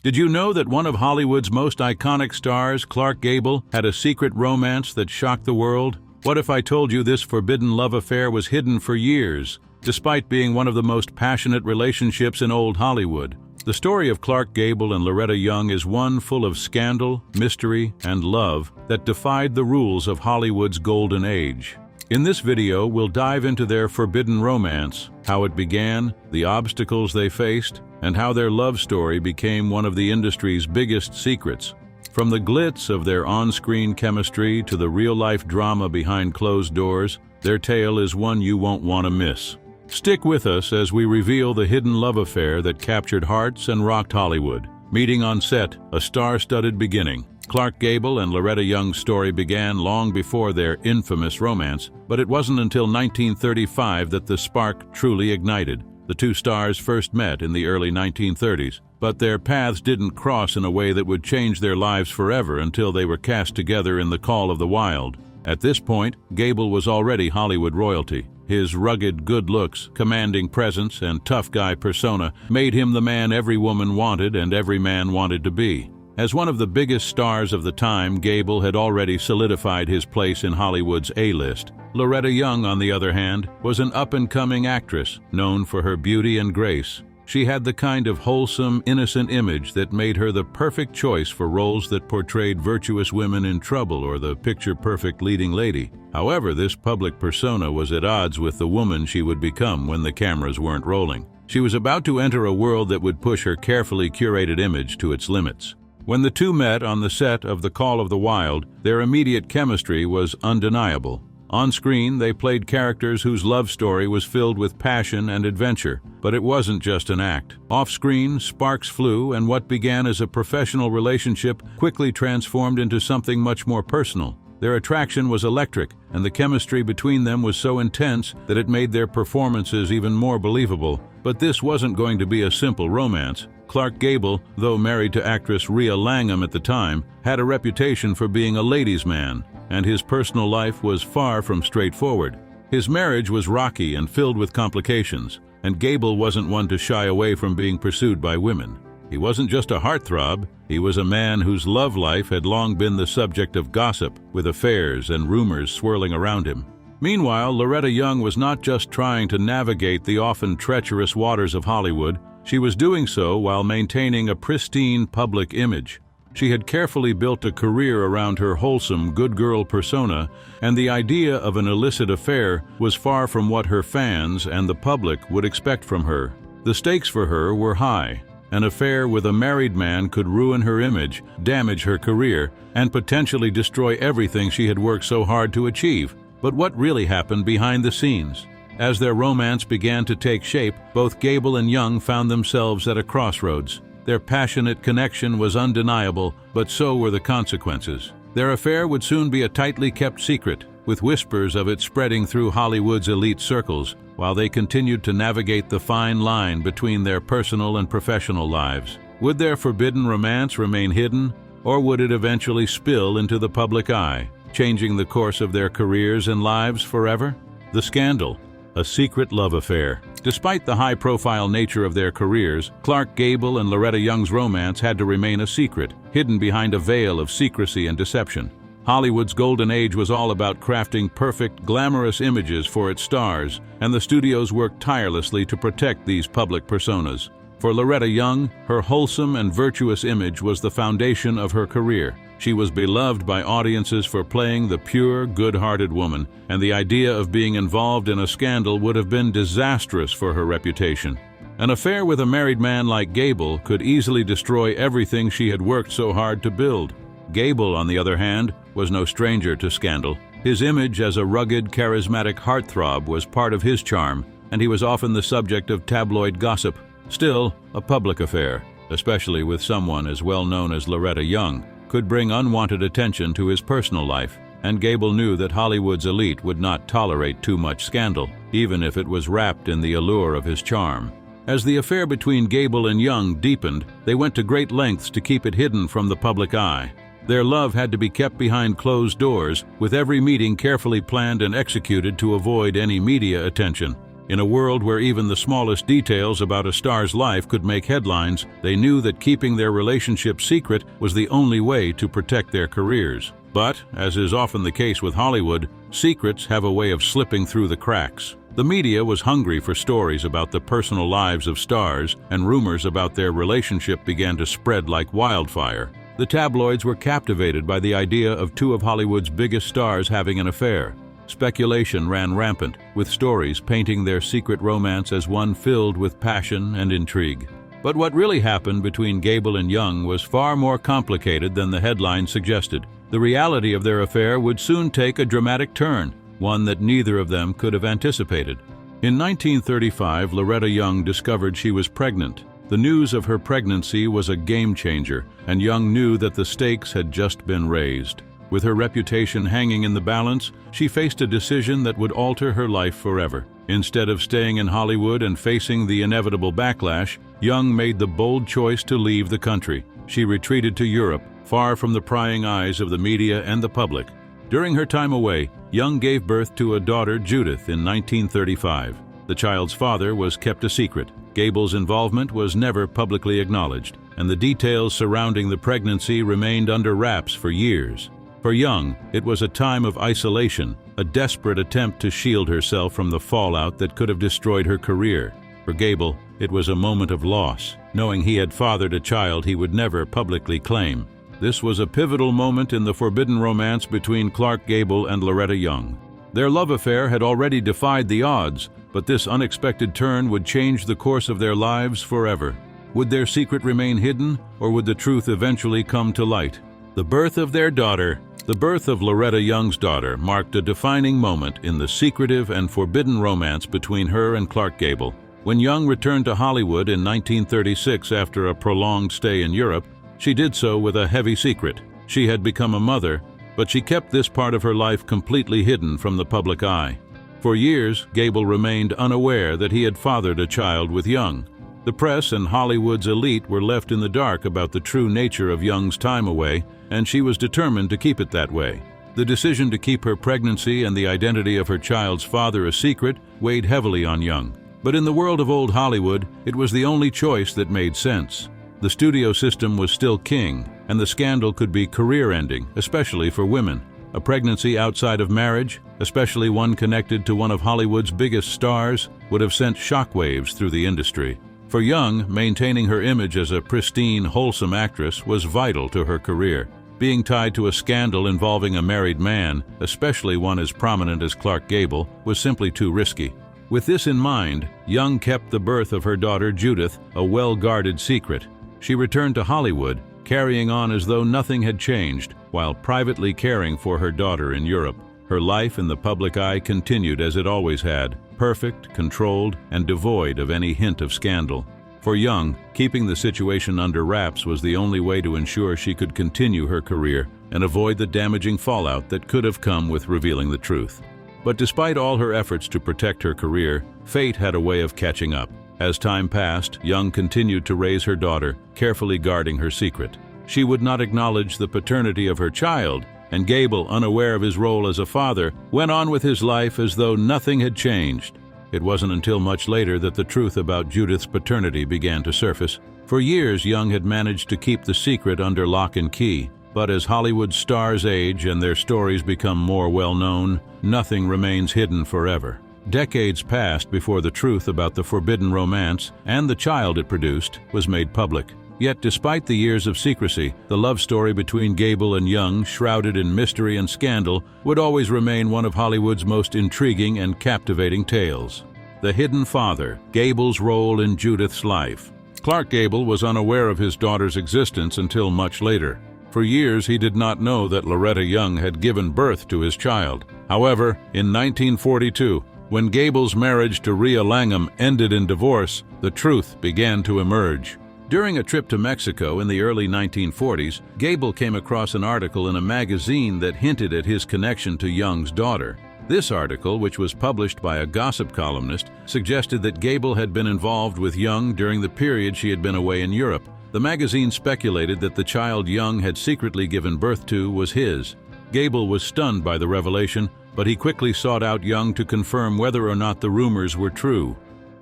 Did you know that one of Hollywood's most iconic stars, Clark Gable, had a secret romance that shocked the world? What if I told you this forbidden love affair was hidden for years, despite being one of the most passionate relationships in old Hollywood? The story of Clark Gable and Loretta Young is one full of scandal, mystery, and love that defied the rules of Hollywood's golden age. In this video, we'll dive into their forbidden romance, how it began, the obstacles they faced, and how their love story became one of the industry's biggest secrets. From the glitz of their on-screen chemistry to the real-life drama behind closed doors, their tale is one you won't want to miss. Stick with us as we reveal the hidden love affair that captured hearts and rocked Hollywood. Meeting on set, a star-studded beginning. Clark Gable and Loretta Young's story began long before their infamous romance, but it wasn't until 1935 that the spark truly ignited. The two stars first met in the early 1930s, but their paths didn't cross in a way that would change their lives forever until they were cast together in The Call of the Wild. At this point, Gable was already Hollywood royalty. His rugged good looks, commanding presence, and tough guy persona made him the man every woman wanted and every man wanted to be. As one of the biggest stars of the time, Gable had already solidified his place in Hollywood's A-list. Loretta Young, on the other hand, was an up-and-coming actress, known for her beauty and grace. She had the kind of wholesome, innocent image that made her the perfect choice for roles that portrayed virtuous women in trouble or the picture-perfect leading lady. However, this public persona was at odds with the woman she would become when the cameras weren't rolling. She was about to enter a world that would push her carefully curated image to its limits. When the two met on the set of The Call of the Wild, their immediate chemistry was undeniable. On screen, they played characters whose love story was filled with passion and adventure, but it wasn't just an act. Off-screen, sparks flew, and what began as a professional relationship quickly transformed into something much more personal. Their attraction was electric, and the chemistry between them was so intense that it made their performances even more believable. But this wasn't going to be a simple romance. Clark Gable, though married to actress Rhea Langham at the time, had a reputation for being a ladies' man, and his personal life was far from straightforward. His marriage was rocky and filled with complications, and Gable wasn't one to shy away from being pursued by women. He wasn't just a heartthrob, he was a man whose love life had long been the subject of gossip, with affairs and rumors swirling around him. Meanwhile, Loretta Young was not just trying to navigate the often treacherous waters of Hollywood, she was doing so while maintaining a pristine public image. She had carefully built a career around her wholesome, good girl persona, and the idea of an illicit affair was far from what her fans and the public would expect from her. The stakes for her were high. An affair with a married man could ruin her image, damage her career, and potentially destroy everything she had worked so hard to achieve. But what really happened behind the scenes? As their romance began to take shape, both Gable and Young found themselves at a crossroads. Their passionate connection was undeniable, but so were the consequences. Their affair would soon be a tightly kept secret, with whispers of it spreading through Hollywood's elite circles, while they continued to navigate the fine line between their personal and professional lives. Would their forbidden romance remain hidden, or would it eventually spill into the public eye, changing the course of their careers and lives forever? The scandal. A secret love affair. Despite the high-profile nature of their careers, Clark Gable and Loretta Young's romance had to remain a secret, hidden behind a veil of secrecy and deception. Hollywood's golden age was all about crafting perfect, glamorous images for its stars, and the studios worked tirelessly to protect these public personas. For Loretta Young, her wholesome and virtuous image was the foundation of her career. She was beloved by audiences for playing the pure, good-hearted woman, and the idea of being involved in a scandal would have been disastrous for her reputation. An affair with a married man like Gable could easily destroy everything she had worked so hard to build. Gable, on the other hand, was no stranger to scandal. His image as a rugged, charismatic heartthrob was part of his charm, and he was often the subject of tabloid gossip. Still, a public affair, especially with someone as well known as Loretta Young, could bring unwanted attention to his personal life, and Gable knew that Hollywood's elite would not tolerate too much scandal, even if it was wrapped in the allure of his charm. As the affair between Gable and Young deepened, they went to great lengths to keep it hidden from the public eye. Their love had to be kept behind closed doors, with every meeting carefully planned and executed to avoid any media attention. In a world where even the smallest details about a star's life could make headlines, they knew that keeping their relationship secret was the only way to protect their careers. But, as is often the case with Hollywood, secrets have a way of slipping through the cracks. The media was hungry for stories about the personal lives of stars, and rumors about their relationship began to spread like wildfire. The tabloids were captivated by the idea of two of Hollywood's biggest stars having an affair. Speculation ran rampant, with stories painting their secret romance as one filled with passion and intrigue. But what really happened between Gable and Young was far more complicated than the headline suggested. The reality of their affair would soon take a dramatic turn, one that neither of them could have anticipated. In 1935, Loretta Young discovered she was pregnant. The news of her pregnancy was a game-changer, and Young knew that the stakes had just been raised. With her reputation hanging in the balance, she faced a decision that would alter her life forever. Instead of staying in Hollywood and facing the inevitable backlash, Young made the bold choice to leave the country. She retreated to Europe, far from the prying eyes of the media and the public. During her time away, Young gave birth to a daughter, Judith, in 1935. The child's father was kept a secret. Gable's involvement was never publicly acknowledged, and the details surrounding the pregnancy remained under wraps for years. For Young, it was a time of isolation, a desperate attempt to shield herself from the fallout that could have destroyed her career. For Gable, it was a moment of loss, knowing he had fathered a child he would never publicly claim. This was a pivotal moment in the forbidden romance between Clark Gable and Loretta Young. Their love affair had already defied the odds, but this unexpected turn would change the course of their lives forever. Would their secret remain hidden, or would the truth eventually come to light? The birth of their daughter, the birth of Loretta Young's daughter, marked a defining moment in the secretive and forbidden romance between her and Clark Gable. When Young returned to Hollywood in 1936 after a prolonged stay in Europe, she did so with a heavy secret. She had become a mother, but she kept this part of her life completely hidden from the public eye. For years, Gable remained unaware that he had fathered a child with Young. The press and Hollywood's elite were left in the dark about the true nature of Young's time away, and she was determined to keep it that way. The decision to keep her pregnancy and the identity of her child's father a secret weighed heavily on Young. But in the world of old Hollywood, it was the only choice that made sense. The studio system was still king, and the scandal could be career-ending, especially for women. A pregnancy outside of marriage, especially one connected to one of Hollywood's biggest stars, would have sent shockwaves through the industry. For Young, maintaining her image as a pristine, wholesome actress was vital to her career. Being tied to a scandal involving a married man, especially one as prominent as Clark Gable, was simply too risky. With this in mind, Young kept the birth of her daughter Judith a well-guarded secret. She returned to Hollywood, carrying on as though nothing had changed, while privately caring for her daughter in Europe. Her life in the public eye continued as it always had, perfect, controlled, and devoid of any hint of scandal. For Young, keeping the situation under wraps was the only way to ensure she could continue her career and avoid the damaging fallout that could have come with revealing the truth. But despite all her efforts to protect her career, fate had a way of catching up. As time passed, Young continued to raise her daughter, carefully guarding her secret. She would not acknowledge the paternity of her child, and Gable, unaware of his role as a father, went on with his life as though nothing had changed. It wasn't until much later that the truth about Judith's paternity began to surface. For years, Young had managed to keep the secret under lock and key, but as Hollywood stars age and their stories become more well-known, nothing remains hidden forever. Decades passed before the truth about the forbidden romance and the child it produced was made public. Yet despite the years of secrecy, the love story between Gable and Young, shrouded in mystery and scandal, would always remain one of Hollywood's most intriguing and captivating tales. The hidden father, Gable's role in Judith's life. Clark Gable was unaware of his daughter's existence until much later. For years, he did not know that Loretta Young had given birth to his child. However, in 1942, when Gable's marriage to Rhea Langham ended in divorce, the truth began to emerge. During a trip to Mexico in the early 1940s, Gable came across an article in a magazine that hinted at his connection to Young's daughter. This article, which was published by a gossip columnist, suggested that Gable had been involved with Young during the period she had been away in Europe. The magazine speculated that the child Young had secretly given birth to was his. Gable was stunned by the revelation, but he quickly sought out Young to confirm whether or not the rumors were true.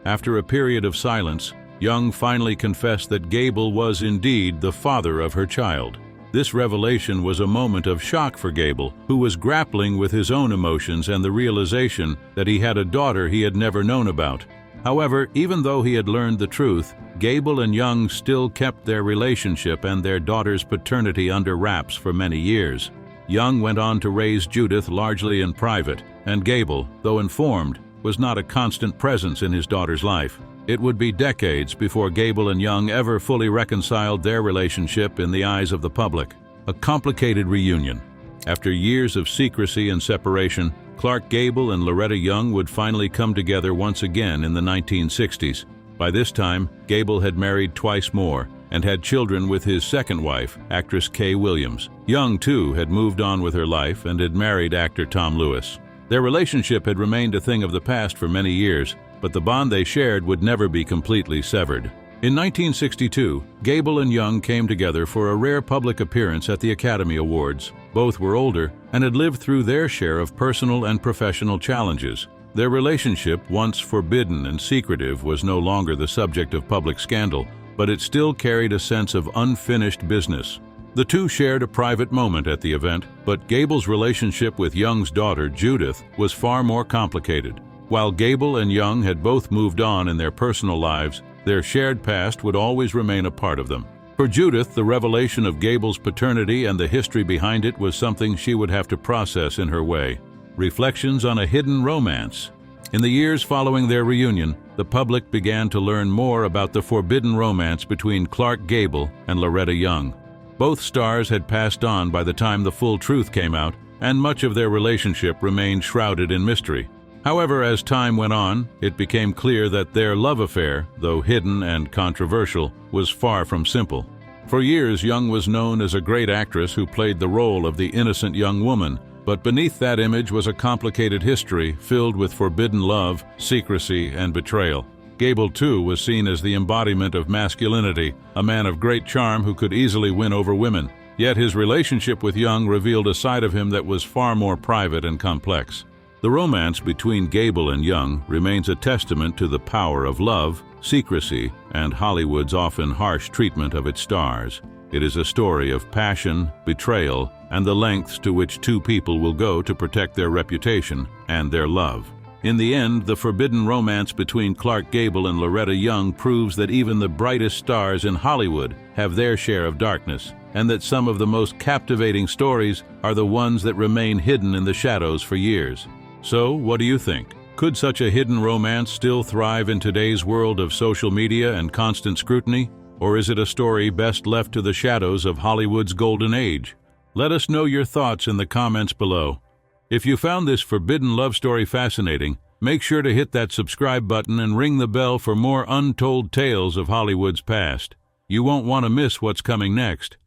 After a period of silence, Young finally confessed that Gable was indeed the father of her child. This revelation was a moment of shock for Gable, who was grappling with his own emotions and the realization that he had a daughter he had never known about. However, even though he had learned the truth, Gable and Young still kept their relationship and their daughter's paternity under wraps for many years. Young went on to raise Judith largely in private, and Gable, though informed, was not a constant presence in his daughter's life. It would be decades before Gable and Young ever fully reconciled their relationship in the eyes of the public. A complicated reunion. After years of secrecy and separation, Clark Gable and Loretta Young would finally come together once again in the 1960s. By this time, Gable had married twice more and had children with his second wife, actress Kay Williams. Young, too, had moved on with her life and had married actor Tom Lewis. Their relationship had remained a thing of the past for many years, but the bond they shared would never be completely severed. In 1962, Gable and Young came together for a rare public appearance at the Academy Awards. Both were older and had lived through their share of personal and professional challenges. Their relationship, once forbidden and secretive, was no longer the subject of public scandal, but it still carried a sense of unfinished business. The two shared a private moment at the event, but Gable's relationship with Young's daughter, Judith, was far more complicated. While Gable and Young had both moved on in their personal lives, their shared past would always remain a part of them. For Judith, the revelation of Gable's paternity and the history behind it was something she would have to process in her way. Reflections on a hidden romance. In the years following their reunion, the public began to learn more about the forbidden romance between Clark Gable and Loretta Young. Both stars had passed on by the time the full truth came out, and much of their relationship remained shrouded in mystery. However, as time went on, it became clear that their love affair, though hidden and controversial, was far from simple. For years, Young was known as a great actress who played the role of the innocent young woman, but beneath that image was a complicated history filled with forbidden love, secrecy, and betrayal. Gable, too, was seen as the embodiment of masculinity, a man of great charm who could easily win over women. Yet his relationship with Young revealed a side of him that was far more private and complex. The romance between Gable and Young remains a testament to the power of love, secrecy, and Hollywood's often harsh treatment of its stars. It is a story of passion, betrayal, and the lengths to which two people will go to protect their reputation and their love. In the end, the forbidden romance between Clark Gable and Loretta Young proves that even the brightest stars in Hollywood have their share of darkness, and that some of the most captivating stories are the ones that remain hidden in the shadows for years. So, what do you think? Could such a hidden romance still thrive in today's world of social media and constant scrutiny? Or is it a story best left to the shadows of Hollywood's golden age? Let us know your thoughts in the comments below. If you found this forbidden love story fascinating, make sure to hit that subscribe button and ring the bell for more untold tales of Hollywood's past. You won't want to miss what's coming next.